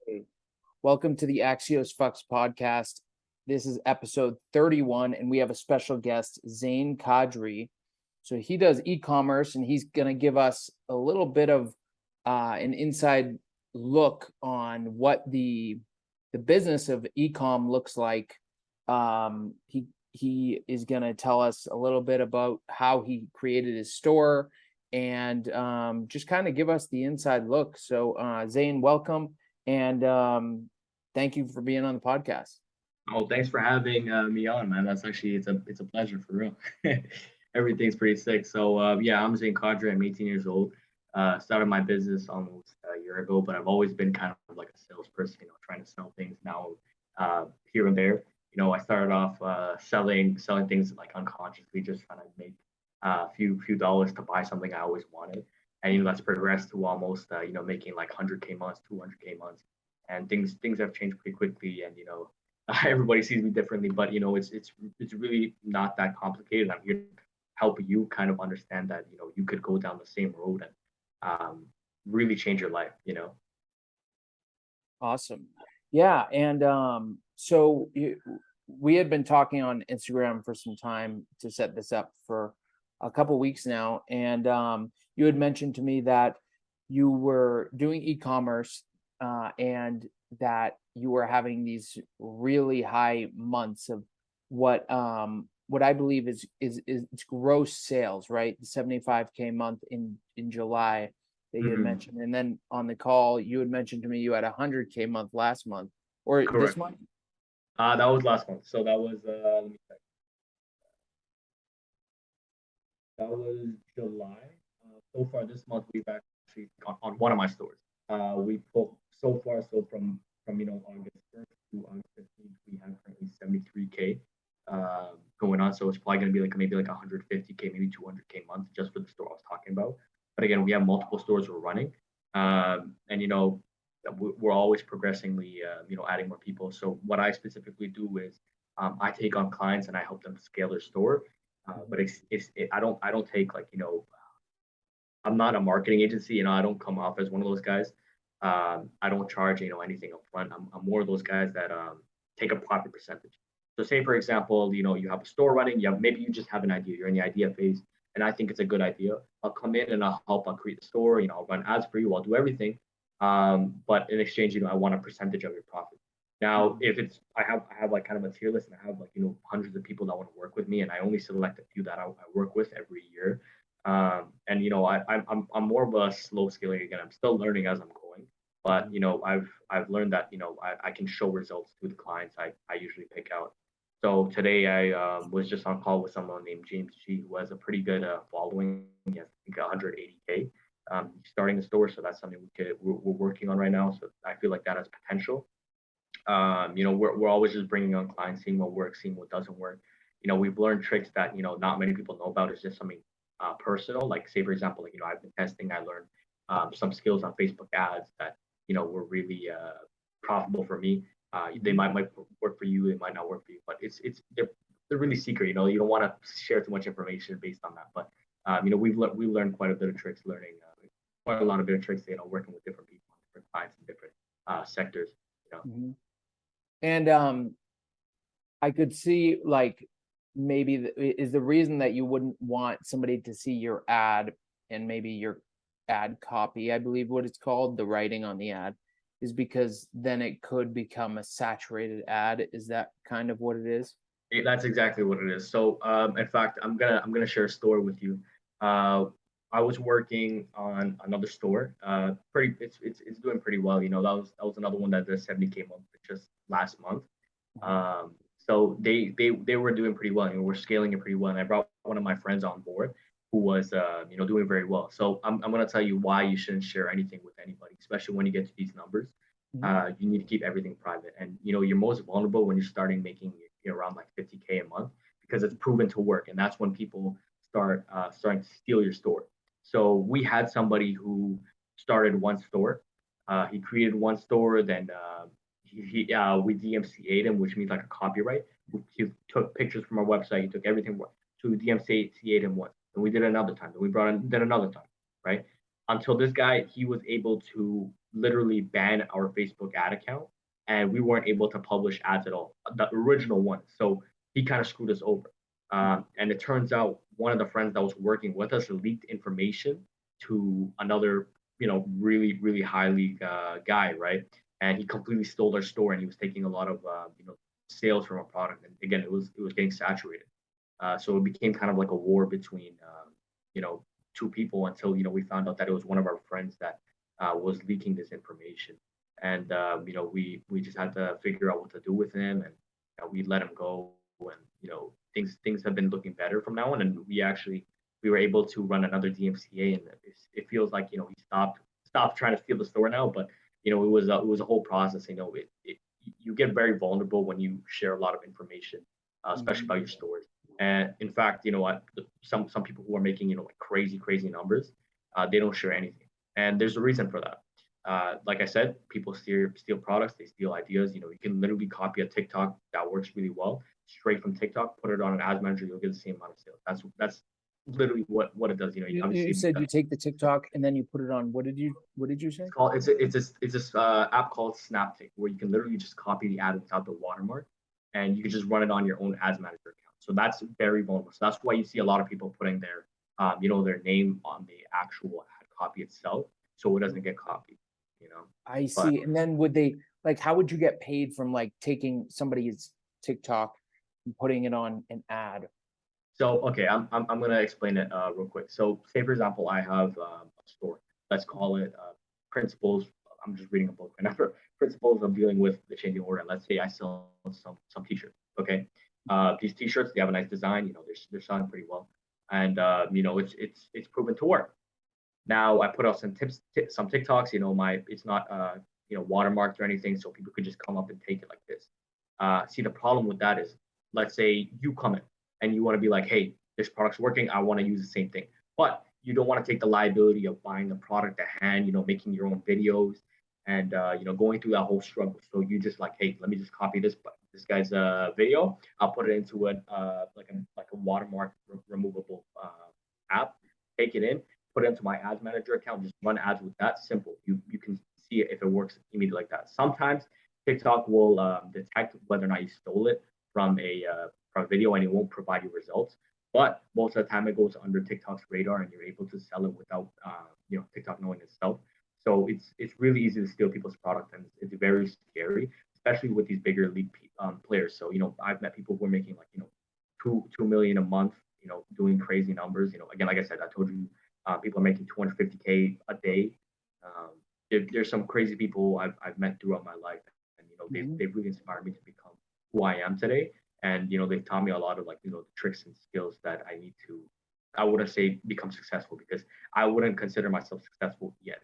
Hey, welcome to the Axios Fucks podcast. This is episode 31, and we have a special guest, Zain Kadri. So he does e-commerce, and he's going to give us a little bit of an inside look on what the business of e-com looks like. He is going to tell us a little bit about how he created his store and just kind of give us the inside look. So Zain, welcome. And thank you for being on the podcast. Oh, thanks for having me on, man. That's actually it's a pleasure for real. Everything's pretty sick. So yeah, I'm Zain Kadri. I'm 18 years old. Started my business almost a year ago, but I've always been kind of like a salesperson, trying to sell things now here and there. I started off selling things like unconsciously, just trying to make a few dollars to buy something I always wanted. And that's progressed to almost making like 100K months, 200K months, and things have changed pretty quickly. And everybody sees me differently, but it's really not that complicated. I'm here to help you kind of understand that you could go down the same road and really change your life. Awesome. Yeah, and so we had been talking on Instagram for some time to set this up for a couple weeks now, and you had mentioned to me that you were doing e-commerce and that you were having these really high months of what I believe is it's gross sales, right? The 75K month in July that you had Hmm. mentioned. And then on the call, you had mentioned to me you had a 100K month last month or this Correct. month. That was last month. So that was let me check. That was July. So far this month, we've actually on one of my stores. We put so far, so from August 1st to August 15th, we have currently 73K going on. So it's probably going to be like maybe like 150K, maybe 200K month just for the store I was talking about. But again, we have multiple stores we're running, and we're always progressively adding more people. So what I specifically do is I take on clients and I help them scale their store. But I don't take like I'm not a marketing agency. I don't come off as one of those guys. I don't charge anything up front. I'm more of those guys that take a profit percentage. So say for example, you have a store running. Maybe you just have an idea. You're in the idea phase, and I think it's a good idea. I'll come in and I'll help. I'll create the store. I'll run ads for you. I'll do everything. But in exchange, I want a percentage of your profit. Now, if it's I have like kind of a tier list, and I have like hundreds of people that want to work with me, and I only select a few that I work with every year. And I'm more of a slow scaling again. I'm still learning as I'm going, but I've learned that I can show results to the clients I usually pick out. So today I was just on call with someone named James G, who has a pretty good following. He has, I think, 180K. Starting a store, so that's something we're working on right now. So I feel like that has potential. We're always just bringing on clients, seeing what works, seeing what doesn't work. We've learned tricks that not many people know about. It's just something personal. Like say for example, like I've been testing. I learned some skills on Facebook ads that were really profitable for me. They might work for you. They might not work for you, but they're really secret. You don't want to share too much information based on that. But we've learned quite a bit of tricks, learning quite a lot of bit of tricks. Working with different people, different clients, in different sectors. Mhm. And I could see like maybe is the reason that you wouldn't want somebody to see your ad and maybe your ad copy, I believe what it's called, the writing on the ad, is because then it could become a saturated ad. Is that kind of what it is? That's exactly what it is. So, in fact, I'm gonna share a story with you. Uh, I was working on another store. It's doing pretty well. That was another one that did 70K month just last month. Mhm. So they were doing pretty well, and we're scaling it pretty well. And I brought one of my friends on board who was doing very well. So I'm gonna tell you why you shouldn't share anything with anybody, especially when you get to these numbers. Mhm. You need to keep everything private, and you're most vulnerable when you're starting making around like 50K a month because it's proven to work, and that's when people starting to steal your store. So we had somebody who started one store. He created one store, then we DMCA'd him, which means like a copyright. He took pictures from our website. He took everything to DMCA'd him once, and we did it another time. Then we brought in did another time, right? Until this guy, he was able to literally ban our Facebook ad account, and we weren't able to publish ads at all, the original one. So he kind of screwed us over. And it turns out one of the friends that was working with us leaked information to another, really, really highly guy, right? And he completely stole our store, and he was taking a lot of, sales from our product. And again, it was getting saturated. So it became kind of like a war between, you know, two people until we found out that it was one of our friends that was leaking this information, and we just had to figure out what to do with him, and we let him go, and things have been looking better from now on, and we were able to run another DMCA, and it feels like he stopped trying to steal the store now, but it was a whole process. You get very vulnerable when you share a lot of information, especially about your stores. And in fact, what some people who are making like crazy numbers, they don't share anything, and there's a reason for that. Like I said, people steal products, they steal ideas. You can literally copy a TikTok that works really well straight from TikTok, put it on an ads manager, you'll get the same amount of sales. That's literally what it does. You said you take the TikTok and then you put it on. What did you say? It's this app called SnapTik, where you can literally just copy the ad without the watermark, and you can just run it on your own ads manager account. So that's very vulnerable. So that's why you see a lot of people putting their name on the actual ad copy itself, so it doesn't get copied. I But see. And then would they how would you get paid from taking somebody's TikTok and putting it on an ad? So okay, I'm gonna explain it real quick. So say for example, I have a store. Let's call it principles. I'm just reading a book right now. Principles of dealing with the changing order. And let's say I sell some t-shirts. Okay, these t-shirts, they have a nice design. They're selling pretty well, and it's proven to work. Now I put out some tips, some TikToks. It's not watermarked or anything, so people could just come up and take it like this. See, the problem with that is, let's say you come in and you want to be like, hey, this product's working, I want to use the same thing, but you don't want to take the liability of buying the product at hand, making your own videos, and going through that whole struggle. So you just like, hey, let me just copy this guy's video. I'll put it into like a watermark removable app, take it in, put it into my ads manager account, just run ads with that. Simple. You can see if it works immediately like that. Sometimes TikTok will detect whether or not you stole it from a video, and it won't provide you results. But most of the time, it goes under TikTok's radar, and you're able to sell it without TikTok knowing itself. So it's really easy to steal people's product, and it's very scary, especially with these bigger league players. So I've met people who are making like 2 million a month, doing crazy numbers. Again, like I said, I told you, people are making 250K a day. There's some crazy people I've met throughout my life, and they've really inspired me to become who I am today. And they've taught me a lot of the tricks and skills that I need to, I wouldn't say become successful, because I wouldn't consider myself successful yet.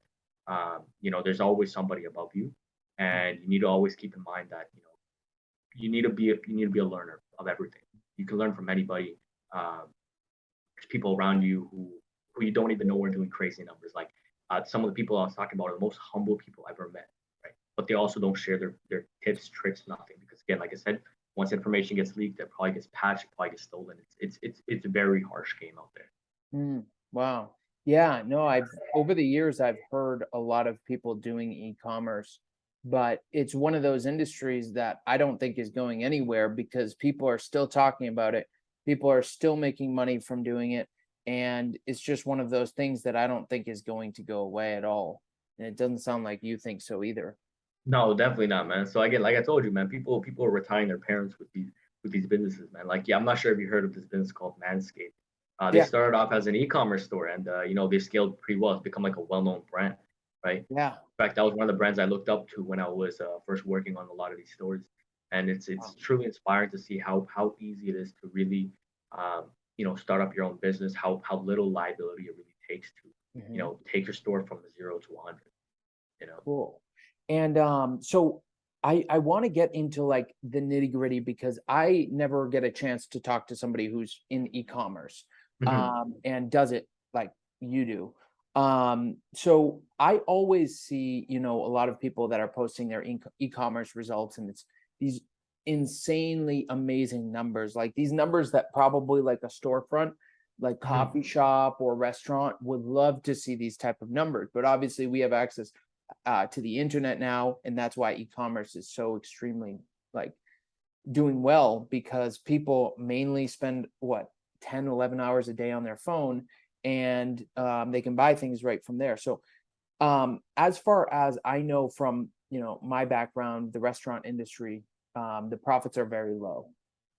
There's always somebody above you, and you need to always keep in mind that you need to be a learner of everything. You can learn from anybody. There's people around you who you don't even know are doing crazy numbers. Like some of the people I was talking about are the most humble people I've ever met, right? But they also don't share their tips, tricks, nothing, because again, like I said, once information gets leaked, it probably gets patched, it probably gets stolen. It's a very harsh game out there. Wow. Yeah, no, over the years, I've heard a lot of people doing e-commerce, but it's one of those industries that I don't think is going anywhere, because people are still talking about it. People are still making money from doing it. And it's just one of those things that I don't think is going to go away at all. And it doesn't sound like you think so either. No, definitely not, man. So again, like I told you, man, people are retiring their parents with these businesses, man. Like, yeah, I'm not sure if you heard of this business called Manscaped. They Yeah, started off as an e-commerce store, and they scaled pretty well. It's become like a well-known brand, right? In yeah. fact, that was one of the brands I looked up to when I was first working on a lot of these stores, and it's Wow. truly inspiring to see how easy it is to really start up your own business. How little liability it really takes to Mhm. take your store from 0 to 100. Cool. And so I want to get into the nitty gritty, because I never get a chance to talk to somebody who's in e-commerce Mhm. and does it like you do. So I always see, a lot of people that are posting their e-commerce results, and it's these insanely amazing numbers, like these numbers that probably like a storefront, like Mhm. coffee shop or restaurant would love to see these type of numbers. But obviously we have access. to the internet now, and that's why e-commerce is so extremely like doing well, because people mainly spend what 10, 11 hours a day on their phone, and they can buy things right from there. So as far as I know from my background, the restaurant industry, the profits are very low.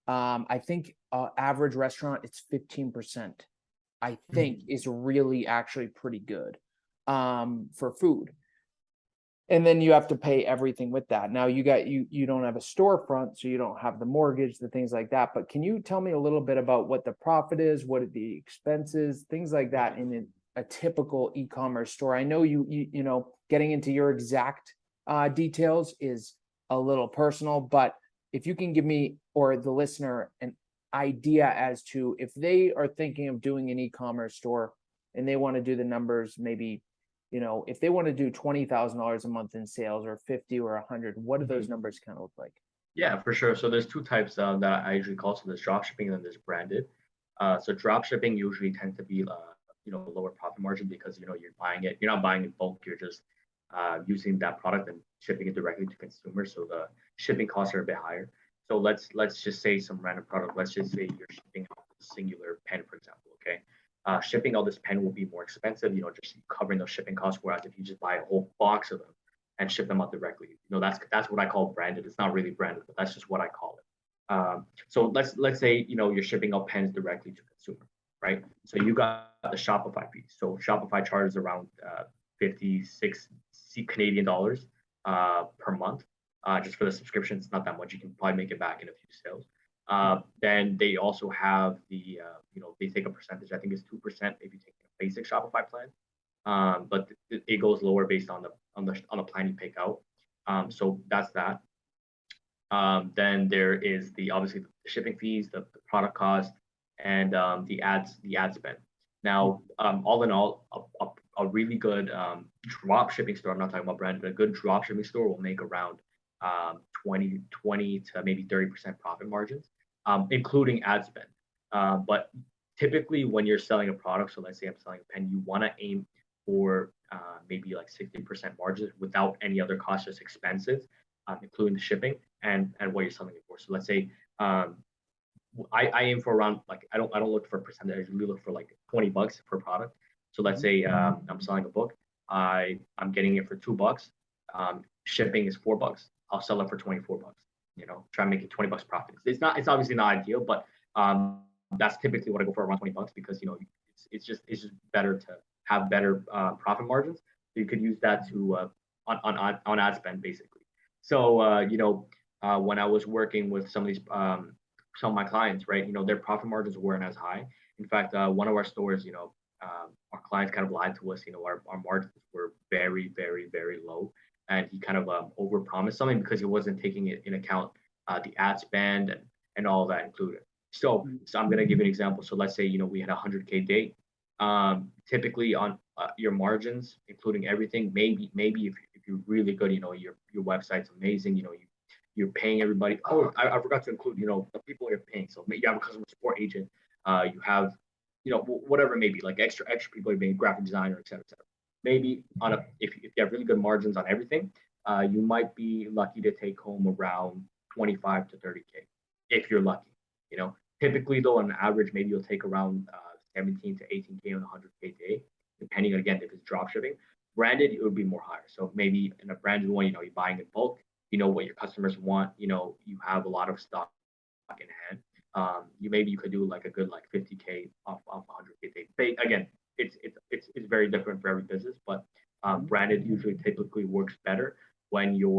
I think average restaurant it's 15%. I think is really actually pretty good for food. And then you have to pay everything with that. Now you don't have a storefront, so you don't have the mortgage, the things like that. But can you tell me a little bit about what the profit is, what are the expenses, things like that in a typical e-commerce store? I know you know, getting into your exact details is a little personal, but if you can give me or the listener an idea as to if they are thinking of doing an e-commerce store and they want to do the numbers, maybe if they want to do $20,000 a month in sales or 50 or 100, what do those numbers kind of look like? Yeah, for sure. So there's two types that I usually call. So there's drop shipping and then there's branded. So drop shipping usually tends to be lower profit margin because you're buying it. You're not buying in bulk. You're just using that product and shipping it directly to consumers. So the shipping costs are a bit higher. So let's just say some random product. Let's just say you're shipping out a singular pen, for example. Okay. Shipping out this pen will be more expensive. Just covering those shipping costs. Whereas if you just buy a whole box of them and ship them out directly. That's what I call branded. It's not really branded, but that's just what I call it. So let's say you're shipping out pens directly to consumer, right? So you got the Shopify fee. So Shopify charges around 56 Canadian dollars per month. Just for the subscription, it's not that much. You can probably make it back in a few sales. Then they also have they take a percentage. I think it's 2% if you take a basic Shopify plan. But it goes lower based on the plan you pick out. So that's that. Then there is obviously the shipping fees, the product cost, and the ad spend. Now, all in all, a really good drop shipping store. I'm not talking about branded. A good drop shipping store will make around 20 to maybe 30% profit margins, including ad spend. But typically, when you're selling a product, so let's say I'm selling a pen, you want to aim for maybe like 60% margins without any other costs, just expenses, including the shipping and what you're selling it for. So let's say I aim for around like I don't look for percentage. I usually look for like $20 per product. So let's say I'm selling a book. I'm getting it for $2. Shipping is $4. I'll sell it for $24. Try and make it $20 profit. It's obviously not ideal, but that's typically what I go for around $20 because it's just better to have better profit margins. So you could use that to on ad spend basically. So when I was working with some of my clients, right, their profit margins weren't as high. In fact, one of our stores, our clients kind of lied to us. Our margins were very, very, very low, and he kind of overpromised something because he wasn't taking it in account the ad spend and all that included. So I'm gonna give you an example. So let's say we had a 100K day. Typically on your margins, including everything, maybe if you're really good, your website's amazing. You're paying everybody. Oh, I forgot to include the people you're paying. So you have a customer support agent. You have whatever it may be, like extra people you're paying, graphic designer, et cetera, et cetera. Maybe if you have really good margins on everything, you might be lucky to take home around 25 to 30K if you're lucky. Typically though, on average, maybe you'll take around 17 to 18K on a 100K day, depending on, again, if it's drop shipping. Branded, it would be more higher. So maybe in a branded one, you're buying in bulk, what your customers want, you have a lot of stock in hand. You could do like a good like 50K off 100K day. Again, it's very different for every business, but branded usually typically works better when you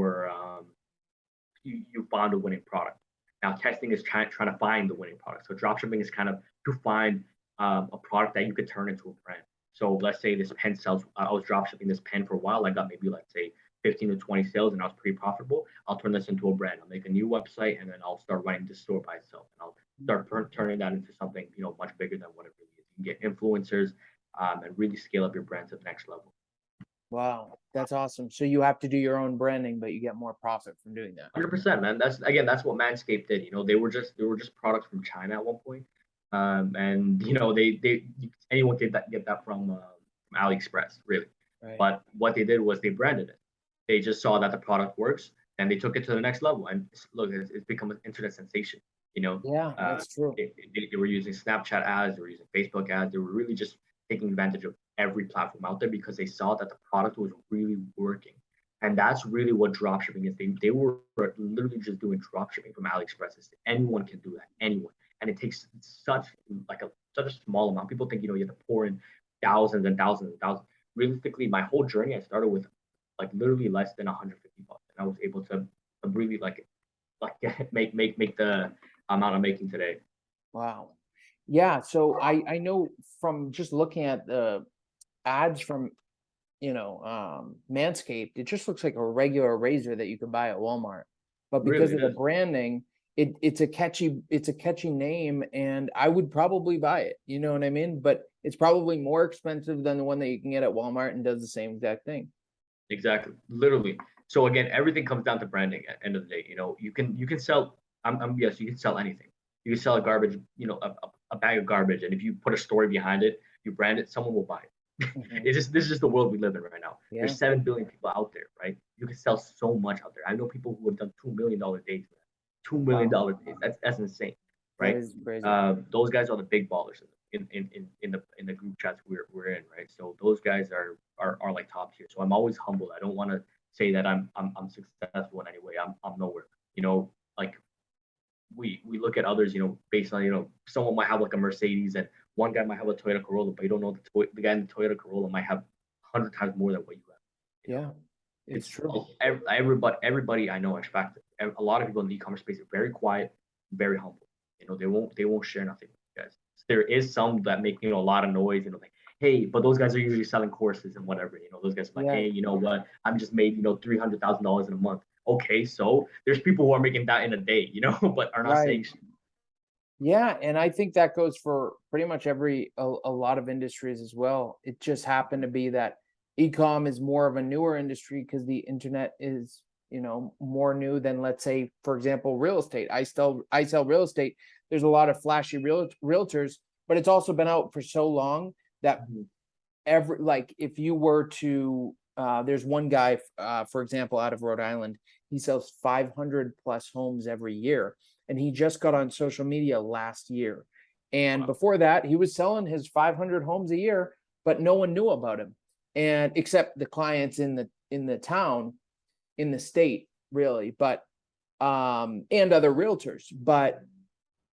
found a winning product. Now testing is trying to find the winning product. So dropshipping is kind of to find a product that you could turn into a brand. So let's say this pen sells. I was dropshipping this pen for a while. I got maybe let's say 15 to 20 sales, and I was pretty profitable. I'll turn this into a brand. I'll make a new website, and then I'll start running the store by itself, and I'll start turning that into something much bigger than what it really is. You can get influencers and really scale up your brand to the next level. Wow, that's awesome. So you have to do your own branding, but you get more profit from doing that. 100%, man. That's what Manscaped did. They were just products from China at one point, and they anyone could get that from AliExpress, really. Right. But what they did was they branded it. They just saw that the product works, and they took it to the next level. And look, it's become an internet sensation. You know, Yeah, uh, that's true. they were using Snapchat ads, they were using Facebook ads, they were really just taking advantage of every platform out there because they saw that the product was really working. And that's really what dropshipping is. They were literally just doing dropshipping from AliExpress. Anyone can do that, anyone. And it takes such a small amount. People think, you have to pour in thousands and thousands and thousands. Realistically, my whole journey, I started with like literally less than 150 bucks, and I was able to really like make the amount I'm making today. Wow. Yeah, so I know from just looking at the ads from, Manscaped, it just looks like a regular razor that you could buy at Walmart. But because Really, of it the is. branding, it's a catchy name, and I would probably buy it. You know what I mean? But it's probably more expensive than the one that you can get at Walmart and does the same exact thing. Exactly, literally. So again, everything comes down to branding. At the end of the day, you can sell. Yes, you can sell anything. You can sell a garbage, a bag of garbage, and if you put a story behind it, you brand it, someone will buy it. Mhm. It's just this is just the world we live in right now. Yeah, There's 7 billion people out there, right? You can sell so much out there. I know people who have done $2 million days. wow, Days. That's insane, that right? is crazy. Those guys are the big ballers in the group chats we're in, right? So those guys are like top tier. So I'm always humble. I don't want to say that I'm successful in any way. I'm nowhere. Like we look at others, based on someone might have like a Mercedes and one guy might have a Toyota Corolla, but you don't know the guy in the Toyota Corolla might have 100 times more than what you have. You know, Yeah, it's it's true. everybody I know. In fact, a lot of people in the e-commerce space are very quiet, very humble. They won't share nothing with you guys. There is some that make a lot of noise. Like, hey, but those guys are usually selling courses and whatever. Those guys are like, Yeah, hey, you know what? I'm just made $300,000 in a month. Okay, so there's people who are making that in a day, but are not right. saying. Yeah, and I think that goes for pretty much a lot of industries as well. It just happened to be that e-com is more of a newer industry because the internet is, more new than, let's say, for example, real estate. I sell real estate. There's a lot of flashy realtors, but it's also been out for so long that Mhm. if you were to there's one guy, for example, out of Rhode Island. He sells 500 plus homes every year, and he just got on social media last year. And Wow. before that, he was selling his 500 homes a year, but no one knew about him, and except the clients in the town, in the state, really. But and other realtors. But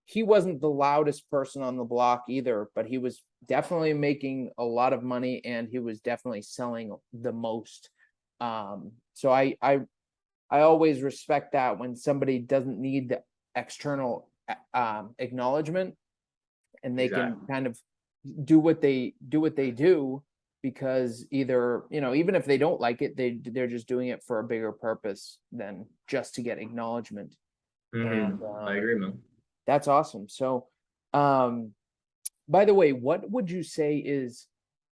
he wasn't the loudest person on the block either, but he was definitely making a lot of money, and he was definitely selling the most. So I always respect that when somebody doesn't need the external acknowledgement, and they can Exactly. kind of do what they do, because either, even if they don't like it, they're just doing it for a bigger purpose than just to get acknowledgement. And I agree, man. that's awesome. So, um, by the way, what would you say is,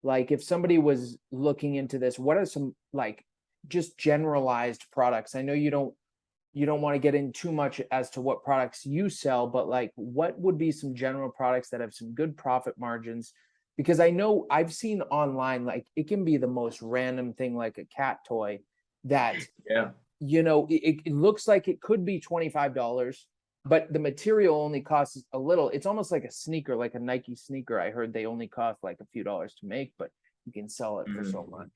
like, if somebody was looking into this, what are some, like, just generalized products? I know you don't want to get in too much as to what products you sell, but like, what would be some general products that have some good profit margins? Because I know I've seen online, like, it can be the most random thing, like a cat toy that, Yeah. it looks like it could be $25, but the material only costs a little. It's almost like a sneaker, like a Nike sneaker. I heard they only cost like a few dollars to make, but you can sell it for so Mhm. much.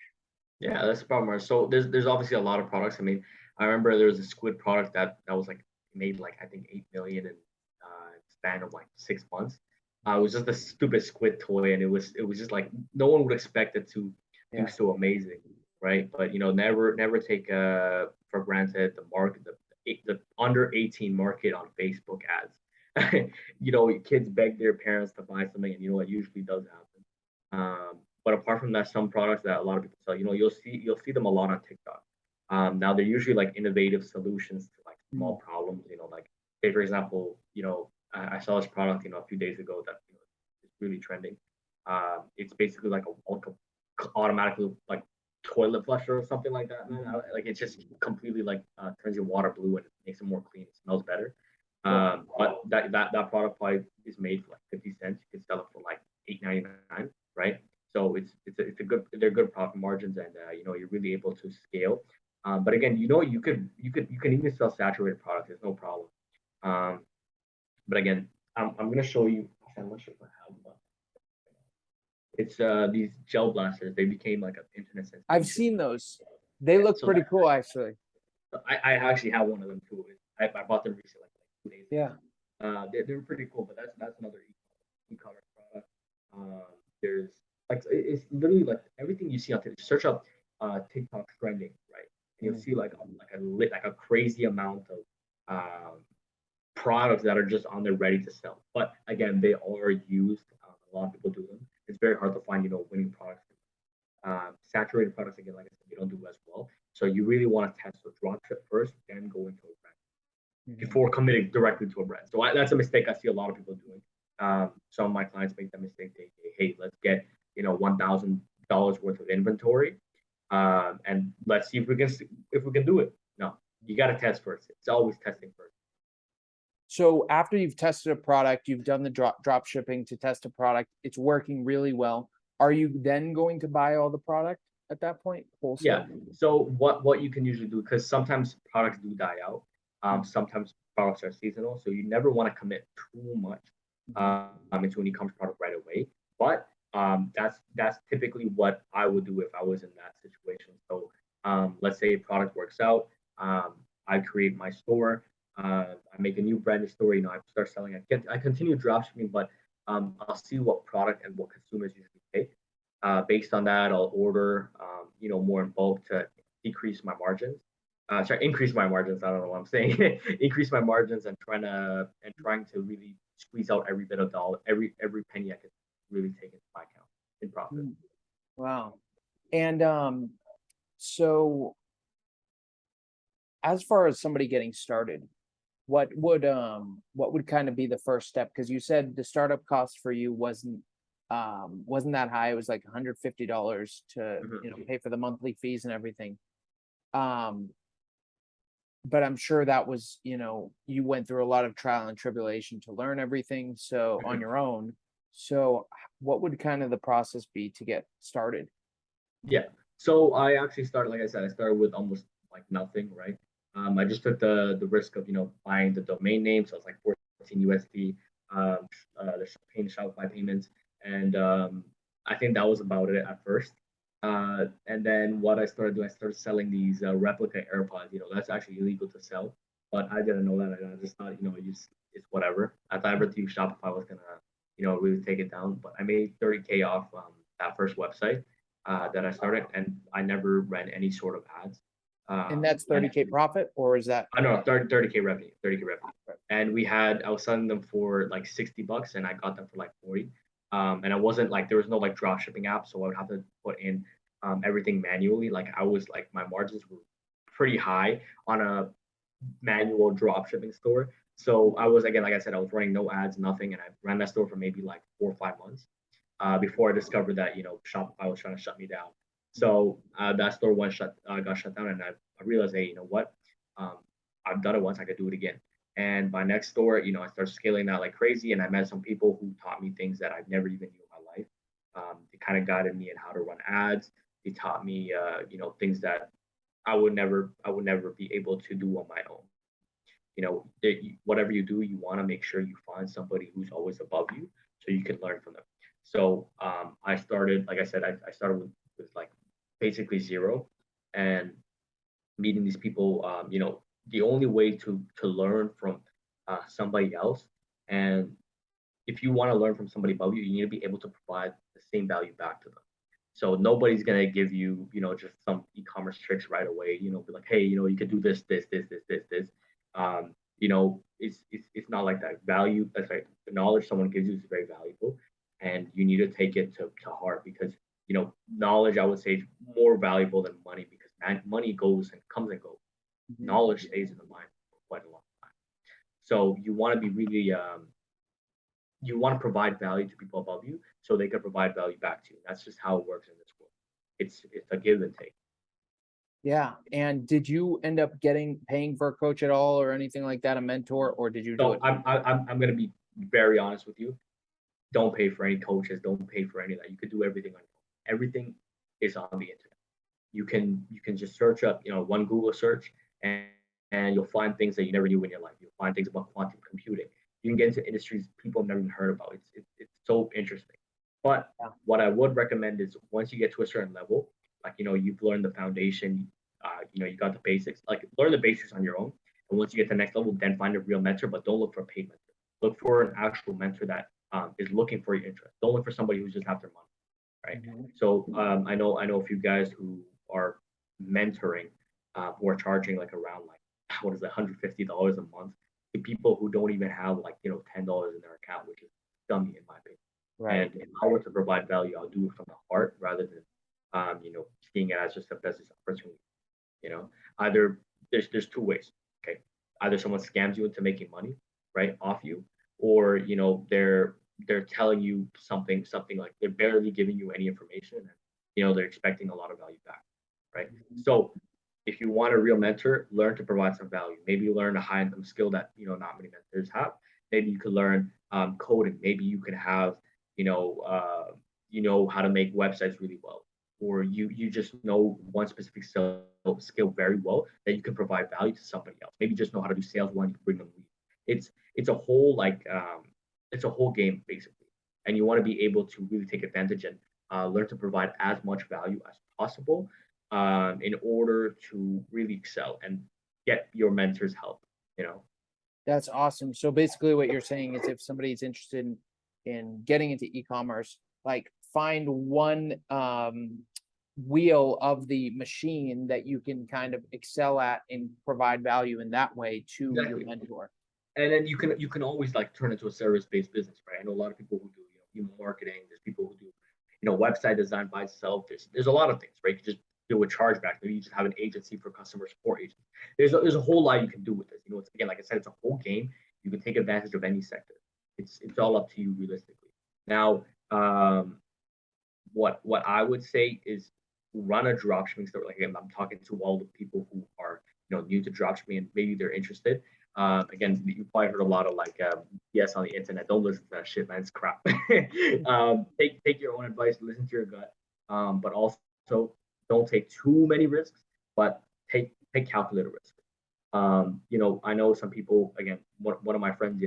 Yeah, that's the problem. Right? So there's obviously a lot of products. I mean, I remember there was a squid product that was like made like I think 8 million in span of like 6 months. It was just a stupid squid toy, and it was just like no one would expect it to do Yeah. so amazing, right? But never take for granted the market, the under 18 market on Facebook ads. Kids beg their parents to buy something, and it usually does happen. But apart from that, some products that a lot of people sell, you'll see them a lot on TikTok. Now they're usually like innovative solutions to like small Mm. problems. Like say for example, I saw this product a few days ago that is really trending. It's basically like a automatically like toilet flusher or something like that, man. Mhm. Like it just completely like turns your water blue and makes it more clean. It smells better. Cool. But that product probably is made for like 50 cents. You can sell it for like 8.99, right? So it's a good they're good profit margins, and you're really able to scale. But again, you can even sell saturated products. There's no problem. Um, but again, I'm gonna show you. I'm not sure if I have one. It's these gel blasters. They became like an internet I've sensation. seen those. They Yeah, look so pretty cool, actually. I actually have one of them too. I bought them recently, like 2 days Yeah. ago. They're pretty cool, but that's another e-commerce product. Um, there's like it's literally like everything you see on TikTok. Search up TikTok trending, right? And you'll Mm. see like a crazy amount of um, products that are just on there ready to sell. But again, they are used. A lot of people do them. It's very hard to find winning products. Saturated products again, like I said, you don't do as well. So you really want to test the drop ship first, then go into a brand Mhm. before committing directly to a brand. So that's a mistake I see a lot of people doing. Some of my clients make that mistake. They say, hey, let's get $1,000 worth of inventory, and let's see if we can do it. No, you got to test first. It's always testing first. So after you've tested a product, you've done the drop shipping to test a product, it's working really well. Are you then going to buy all the product at that point, Yeah. wholesale? So what you can usually do, because sometimes products do die out. Mm. Sometimes products are seasonal, so you never want to commit too much Mhm. into an e-commerce product right away. But that's typically what I would do if I was in that situation. So let's say a product works out, um, I create my store, I make a new brand new store. I start selling. I continue dropshipping, but I'll see what product and what consumers usually take. Based on that, I'll order, more in bulk to decrease my margins. Sorry, increase my margins. I don't know what I'm saying. Increase my margins and trying to really squeeze out every bit of dollar, every penny I could really take into my account in profit. Mm. Wow. And so as far as somebody getting started, what would kind of be the first step? Because you said the startup cost for you wasn't that high. It was like $150 to, Mhm. pay for the monthly fees and everything. Um, but I'm sure that was, you went through a lot of trial and tribulation to learn everything so on Mhm. your own. So what would kind of the process be to get started? Yeah. So I actually started, like I said, I started with almost like nothing, right? I just took the risk of buying the domain name, so it's like 14 USD. The paying Shopify payments, and I think that was about it at first. And then what I started doing, I started selling these replica AirPods. That's actually illegal to sell, but I didn't know that. And I just thought, it's whatever. I thought everything Shopify was gonna, really take it down. But I made 30K off that first website that I started, and I never ran any sort of ads. And that's And 30K profit, or is that I don't know, 30K revenue, 30K revenue. And I was selling them for like $60 and I got them for like 40. And I wasn't like, there was no like drop shipping app. So I would have to put in everything manually. Like I was like, my margins were pretty high on a manual drop shipping store. So I was, again, like I said, I was running no ads, nothing. And I ran that store for maybe like 4 or 5 months before I discovered that Shopify was trying to shut me down. So that store got shut down, and I realized, hey, you know what? Um, I've done it once, I could do it again. And my next store, I started scaling that like crazy, and I met some people who taught me things that I've never even knew in my life. They kind of guided me in how to run ads. They taught me, things that I would never be able to do on my own. Whatever you do, you want to make sure you find somebody who's always above you so you can learn from them. So I started, like I said, I started with like basically zero, and meeting these people. The only way to learn from somebody else, and if you want to learn from somebody above you, you need to be able to provide the same value back to them. So nobody's gonna give you, just some e-commerce tricks right away. Be like, hey, you can do this. It's not like that. Value, that's right. The knowledge someone gives you is very valuable, and you need to take it to heart because knowledge, I would say, is more valuable than money because money goes and comes and goes. Mhm. Knowledge stays in the mind for quite a long time. So you want to be really you want to provide value to people above you so they can provide value back to you. That's just how it works in this world. It's a give and take. Yeah. And did you end up paying for a coach at all or anything like that, a mentor, or did you do So it? I'm gonna be very honest with you. Don't pay for any coaches. Don't pay for any of that. You could do everything on your own. Everything is on the internet. you can just search up, one Google search, and you'll find things that you never knew in your life. You'll find things about quantum computing. You can get into industries people have never even heard about. It's so interesting. But Yeah. what I would recommend is once you get to a certain level, like you've learned the foundation, you got the basics. Like learn the basics on your own, and once you get to the next level, then find a real mentor. But don't look for a paid mentor. Look for an actual mentor that is looking for your interest. Don't look for somebody who's just after money, right? Mhm. So I know a few guys who are mentoring, who are charging like around like what is it, $150 a month to people who don't even have like $10 in their account, which is dummy in my opinion. Right. And if I were to provide value, I'll do it from the heart rather than seeing it as just a business opportunity. You know, either there's two ways. Okay, either someone scams you into making money, right, off you, or they're telling you something like they're barely giving you any information, and they're expecting a lot of value back, right? Mhm. So if you want a real mentor, learn to provide some value. Maybe you learn a high income skill that not many mentors have. Maybe you could learn coding. Maybe you could have how to make websites really well, or you just know one specific skill very well that you can provide value to somebody else. Maybe you just know how to do sales well and you can bring them leads. It's a whole it's a whole game basically, and you want to be able to really take advantage and learn to provide as much value as possible in order to really excel and get your mentor's help. You know. That's awesome. So basically what you're saying is if somebody's interested in getting into e-commerce, like find one wheel of the machine that you can kind of excel at and provide value in that way to your Exactly. mentor. And then you can always like turn into a service-based business, right? I know a lot of people who do email marketing. There's people who do website design by itself. There's a lot of things, right? You can just do a chargeback. Maybe you just have an agency for customer support agents. There's a whole lot you can do with this. It's again, like I said, it's a whole game. You can take advantage of any sector. It's all up to you realistically. Now, what I would say is run a dropshipping store. Like again, I'm talking to all the people who are new to dropshipping and maybe they're interested. Again, you probably heard a lot of like yes on the internet. Don't listen to that shit, man. It's crap. Take your own advice. Listen to your gut. But also don't take too many risks. But take calculated risks. I know some people. Again, one of my friends, he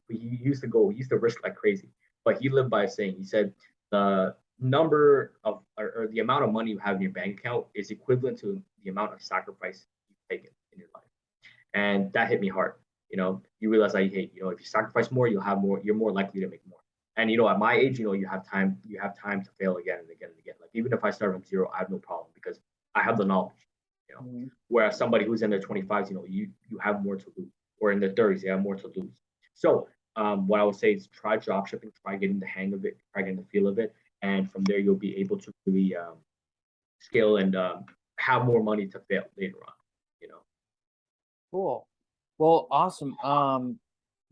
used to risk like crazy, but he lived by a saying. He said the number of or the amount of money you have in your bank account is equivalent to the amount of sacrifice you've taken in your life, and that hit me hard. You realize like, hey, if you sacrifice more, you'll have more. You're more likely to make more. And at my age, you have time to fail again and again and again. Like even if I start from zero, I have no problem because I have the knowledge. Mhm. Whereas somebody who's in their 25s, you have more to lose, or in their 30s, they have more to lose. So what I would say is try drop shipping, try getting the hang of it, try getting the feel of it, and from there you'll be able to really scale and have more money to fail later on. You know. Cool. Well, awesome.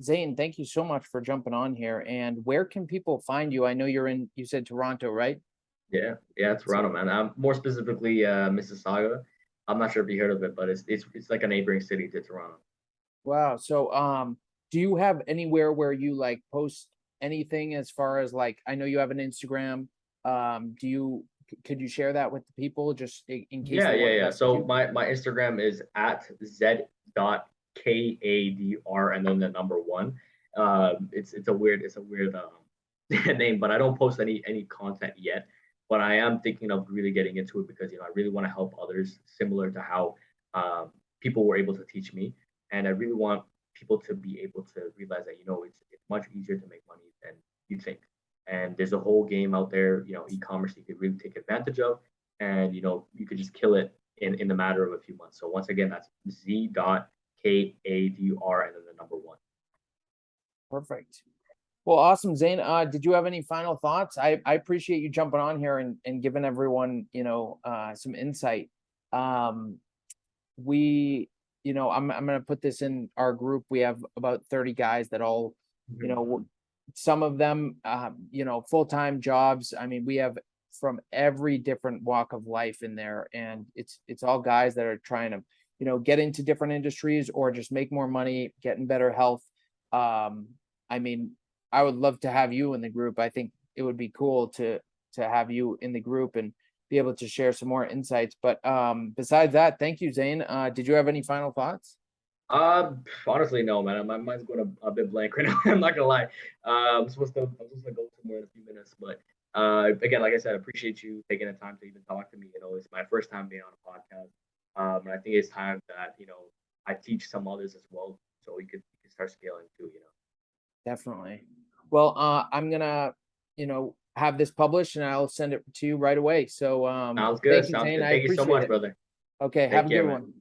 Zane, thank you so much for jumping on here. And where can people find you? I know you said Toronto, right? Yeah, yeah, So, Toronto, man. More specifically, Mississauga. I'm not sure if you heard of it, but it's like a neighboring city to Toronto. wow. So, do you have anywhere where you like post anything as far as like, I know you have an Instagram. Could you share that with the people just in case Yeah, they yeah, want to yeah. message So you? my Instagram is at z.kadr and then the number one. It's a weird name, but I don't post any content yet. But I am thinking of really getting into it because I really want to help others, similar to how people were able to teach me, and I really want people to be able to realize that it's much easier to make money than you think. And there's a whole game out there, e-commerce you could really take advantage of, and you could just kill it in the matter of a few months. So once again, that's z.kadr and then the number one. Perfect. Well, awesome, Zane. Did you have any final thoughts? I appreciate you jumping on here and giving everyone, some insight. Um, we, I'm gonna put this in our group. We have about 30 guys that all, you Mhm. know, some of them, full-time jobs. I mean, we have from every different walk of life in there, and it's all guys that are trying to, get into different industries or just make more money, get in better health. I mean, I would love to have you in the group. I think it would be cool to have you in the group and be able to share some more insights. But besides that, thank you, Zain. Did you have any final thoughts? Honestly, no, man. My mind's going a bit blank right now. I'm not gonna lie. I'm supposed to go somewhere in a few minutes, but again, like I said, I appreciate you taking the time to even talk to me. It's my first time being on a podcast, and I think it's time that I teach some others as well, so we can start scaling too. Definitely. Well, I'm gonna, have this published and I'll send it to you right away. So Sounds good. thank you, Sounds Zain. good. I Thank you so appreciate much, it. brother. Okay, have Take a care, good man. one.